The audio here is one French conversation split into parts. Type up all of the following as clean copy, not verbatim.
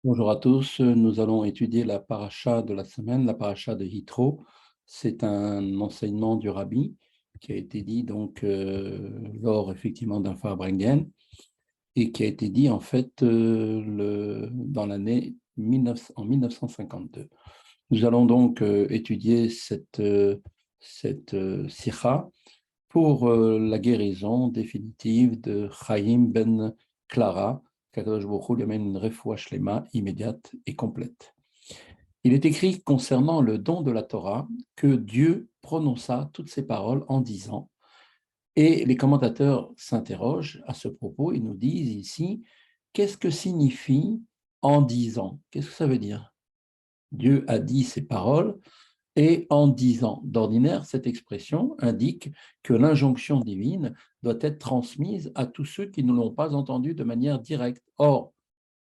Bonjour à tous, nous allons étudier la paracha de la semaine, la paracha de Yitro. C'est un enseignement du Rabbi qui a été dit donc lors effectivement d'un Farbrengen et qui a été dit en fait dans l'année 1952. Nous allons donc étudier cette sikha pour la guérison définitive de Chaim ben Clara, qu'Akadosh Baruch Hu lui amène une refoua shlema immédiate et complète. Il est écrit concernant le don de la Torah que Dieu prononça toutes ces paroles en disant, et les commentateurs s'interrogent à ce propos, ils nous disent ici, qu'est-ce que signifie en disant? Qu'est-ce que ça veut dire? Dieu a dit ces paroles, et en disant. D'ordinaire, cette expression indique que l'injonction divine doit être transmise à tous ceux qui ne l'ont pas entendue de manière directe. Or,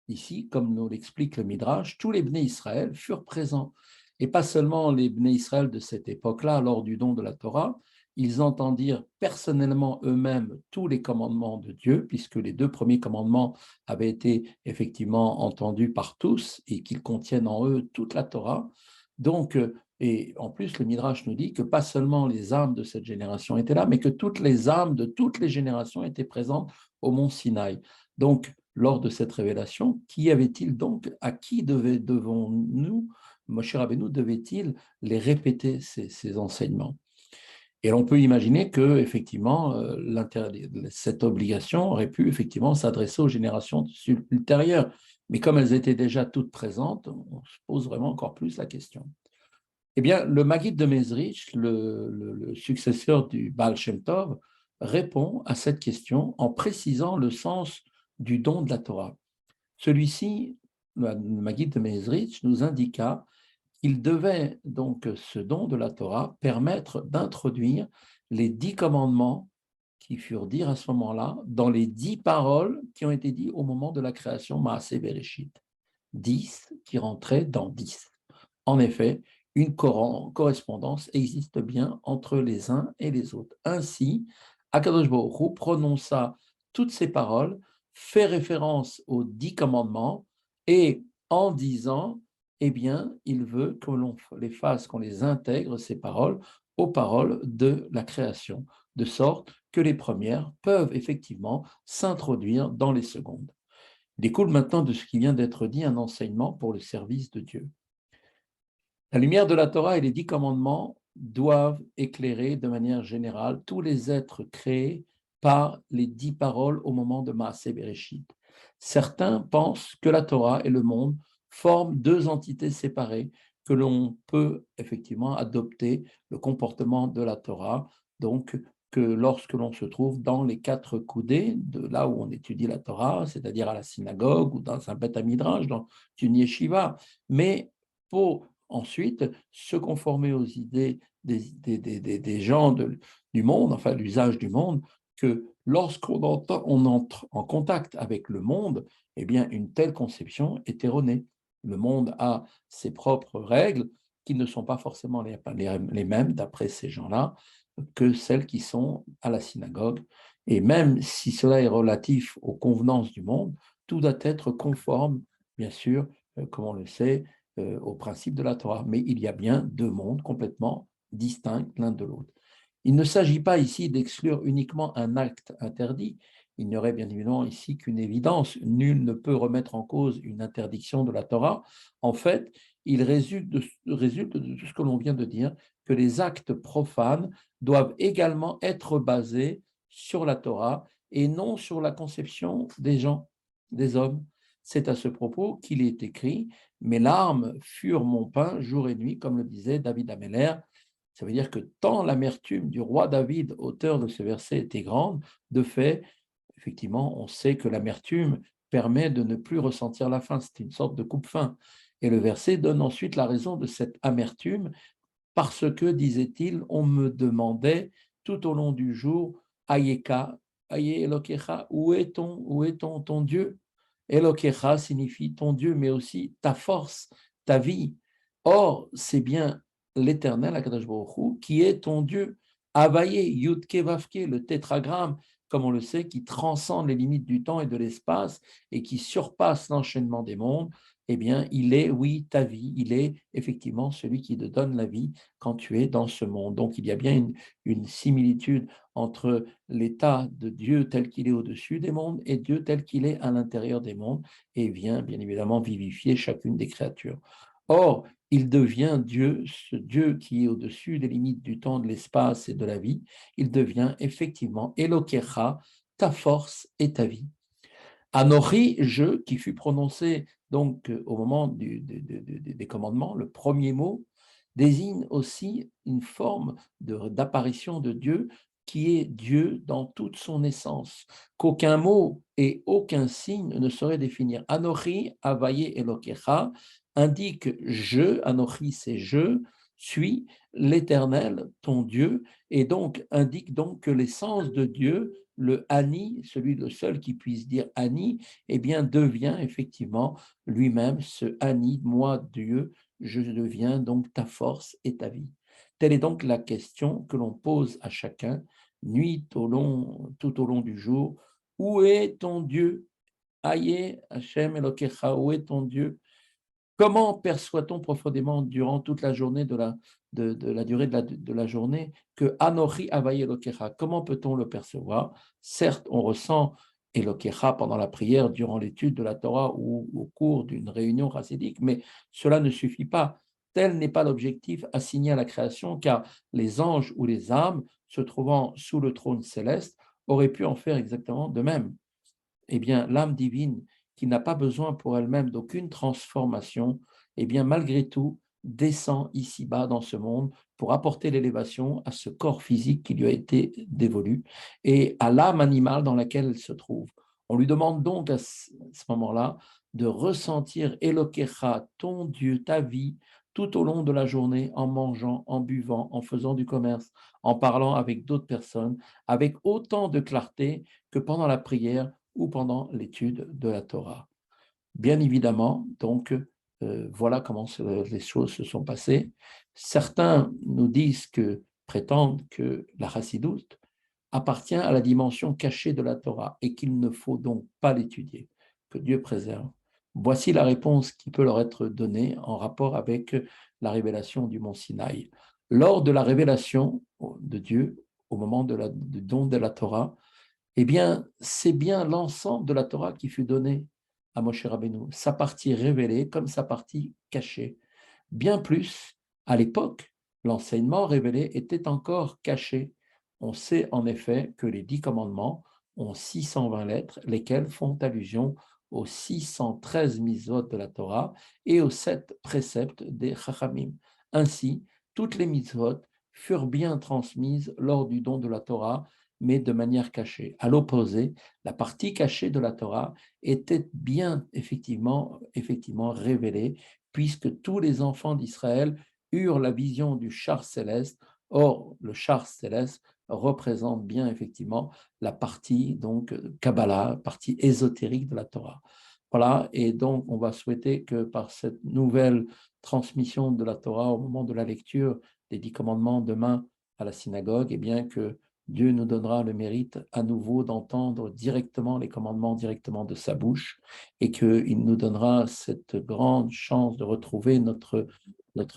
ici, comme nous l'explique le Midrash, tous les Bnei Israël furent présents. Et pas seulement les Bnei Israël de cette époque-là, lors du don de la Torah, ils entendirent personnellement eux-mêmes tous les commandements de Dieu, puisque les deux premiers commandements avaient été effectivement entendus par tous et qu'ils contiennent en eux toute la Torah. Donc, et en plus, le Midrash nous dit que pas seulement les âmes de cette génération étaient là, mais que toutes les âmes de toutes les générations étaient présentes au mont Sinaï. Donc, lors de cette révélation, qui avait-il donc, à qui devons-nous, Moshe Rabbeinu devait-il les répéter ces enseignements? Et on peut imaginer que effectivement cette obligation aurait pu effectivement s'adresser aux générations ultérieures, mais comme elles étaient déjà toutes présentes, on se pose vraiment encore plus la question. Eh bien, le Maggid de Mezrich, le successeur du Baal Shem Tov, répond à cette question en précisant le sens du don de la Torah. Celui-ci, le Maggid de Mezrich, nous indiqua qu'il devait donc, ce don de la Torah, permettre d'introduire les 10 commandements qui furent dits à ce moment-là dans les 10 paroles qui ont été dites au moment de la création Maaseh Bereshit. 10 qui rentraient dans 10. En effet, une correspondance existe bien entre les uns et les autres. Ainsi, Akadosh Baruch Hu prononça toutes ces paroles, fait référence aux 10 commandements et en disant, eh bien, il veut que l'on les fasse, qu'on les intègre, ces paroles, aux paroles de la création, de sorte que les premières peuvent effectivement s'introduire dans les secondes. Il découle maintenant de ce qui vient d'être dit un enseignement pour le service de Dieu. La lumière de la Torah et les 10 commandements doivent éclairer de manière générale tous les êtres créés par les 10 paroles au moment de Maaseh Bereshit. Certains pensent que la Torah et le monde forment deux entités séparées, que l'on peut effectivement adopter le comportement de la Torah, donc que lorsque l'on se trouve dans les 4 coudées, de là où on étudie la Torah, c'est-à-dire à la synagogue ou dans un Beth Midrash, dans une yeshiva, mais pour ensuite se conformer aux idées des gens du monde, enfin l'usage du monde, que lorsqu'on entre en contact avec le monde, eh bien une telle conception est erronée. Le monde a ses propres règles qui ne sont pas forcément les mêmes, d'après ces gens-là, que celles qui sont à la synagogue. Et même si cela est relatif aux convenances du monde, tout doit être conforme, bien sûr, comme on le sait, au principe de la Torah. Mais il y a bien deux mondes complètement distincts l'un de l'autre. Il ne s'agit pas ici d'exclure uniquement un acte interdit. Il n'y aurait bien évidemment ici qu'une évidence. Nul ne peut remettre en cause une interdiction de la Torah. En fait, il résulte de tout ce que l'on vient de dire, que les actes profanes doivent également être basés sur la Torah et non sur la conception des gens, des hommes. C'est à ce propos qu'il est écrit « Mes larmes furent mon pain jour et nuit », comme le disait David Ameller. Ça veut dire que tant l'amertume du roi David, auteur de ce verset, était grande, de fait, effectivement, on sait que l'amertume permet de ne plus ressentir la faim. C'est une sorte de coupe-faim. Et le verset donne ensuite la raison de cette amertume, parce que, disait-il, on me demandait tout au long du jour, Ayeka, Aye Elokecha, où est ton Dieu? Elokecha signifie ton Dieu, mais aussi ta force, ta vie. Or, c'est bien l'Éternel, Akadosh Baruch Hu, qui est ton Dieu. Avaye, Yudke Vavke, le tétragramme, comme on le sait, qui transcende les limites du temps et de l'espace et qui surpasse l'enchaînement des mondes, eh bien, il est, oui, ta vie, il est effectivement celui qui te donne la vie quand tu es dans ce monde. Donc, il y a bien une similitude entre l'état de Dieu tel qu'il est au-dessus des mondes et Dieu tel qu'il est à l'intérieur des mondes et vient, bien évidemment, vivifier chacune des créatures. Or, il devient Dieu, ce Dieu qui est au-dessus des limites du temps, de l'espace et de la vie. Il devient effectivement Elokecha, ta force et ta vie. Anochi, je, qui fut prononcé donc au moment des commandements, le premier mot, désigne aussi une forme d'apparition de Dieu qui est Dieu dans toute son essence, qu'aucun mot et aucun signe ne saurait définir. Anochi, Avaye Elokecha, indique je, Anochi c'est je, suis l'Éternel, ton Dieu, et donc indique donc que l'essence de Dieu, le Ani, celui le seul qui puisse dire Ani, eh bien devient effectivement lui-même ce Ani, moi Dieu, je deviens donc ta force et ta vie. Telle est donc la question que l'on pose à chacun, nuit tout au long du jour. Où est ton Dieu? Aïe, Hachem Elokecha, où est ton Dieu? Comment perçoit-on profondément durant toute la journée de la durée de la journée que Anochi Avaye Elokecha? Comment peut-on le percevoir? Certes, on ressent Elokecha pendant la prière, durant l'étude de la Torah ou au cours d'une réunion chassidique, mais cela ne suffit pas. Tel n'est pas l'objectif assigné à la création, car les anges ou les âmes se trouvant sous le trône céleste auraient pu en faire exactement de même. Eh bien, l'âme divine, qui n'a pas besoin pour elle-même d'aucune transformation, eh bien, malgré tout, descend ici-bas dans ce monde pour apporter l'élévation à ce corps physique qui lui a été dévolu et à l'âme animale dans laquelle elle se trouve. On lui demande donc à ce moment-là de ressentir Elokecha, ton Dieu, ta vie, tout au long de la journée, en mangeant, en buvant, en faisant du commerce, en parlant avec d'autres personnes, avec autant de clarté que pendant la prière ou pendant l'étude de la Torah. Bien évidemment, donc, voilà comment les choses se sont passées. Certains nous disent prétendent que la chassidoute appartient à la dimension cachée de la Torah et qu'il ne faut donc pas l'étudier, que Dieu préserve. Voici la réponse qui peut leur être donnée en rapport avec la révélation du mont Sinaï. Lors de la révélation de Dieu, au moment du don de la Torah, eh bien, c'est bien l'ensemble de la Torah qui fut donné à Moshe Rabbeinu, sa partie révélée comme sa partie cachée. Bien plus, à l'époque, l'enseignement révélé était encore caché. On sait en effet que les 10 commandements ont 620 lettres, lesquelles font allusion aux 613 mitzvot de la Torah et aux 7 préceptes des Chachamim. Ainsi, toutes les mitzvot furent bien transmises lors du don de la Torah, mais de manière cachée. À l'opposé, la partie cachée de la Torah était bien effectivement révélée, puisque tous les enfants d'Israël eurent la vision du char céleste. Or, le char céleste représente bien effectivement la partie donc Kabbalah, partie ésotérique de la Torah. Voilà, et donc on va souhaiter que par cette nouvelle transmission de la Torah au moment de la lecture des 10 commandements demain à la synagogue, et bien que Dieu nous donnera le mérite à nouveau d'entendre directement les commandements directement de sa bouche et qu'il nous donnera cette grande chance de retrouver notre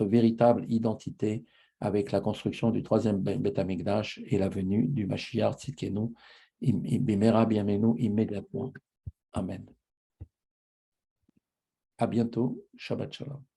véritable identité avec la construction du troisième Beth Amikdash et la venue du Mashiach Tzidkenu, Bimera Bienvenu immédiatement. Amen. À bientôt. Shabbat Shalom.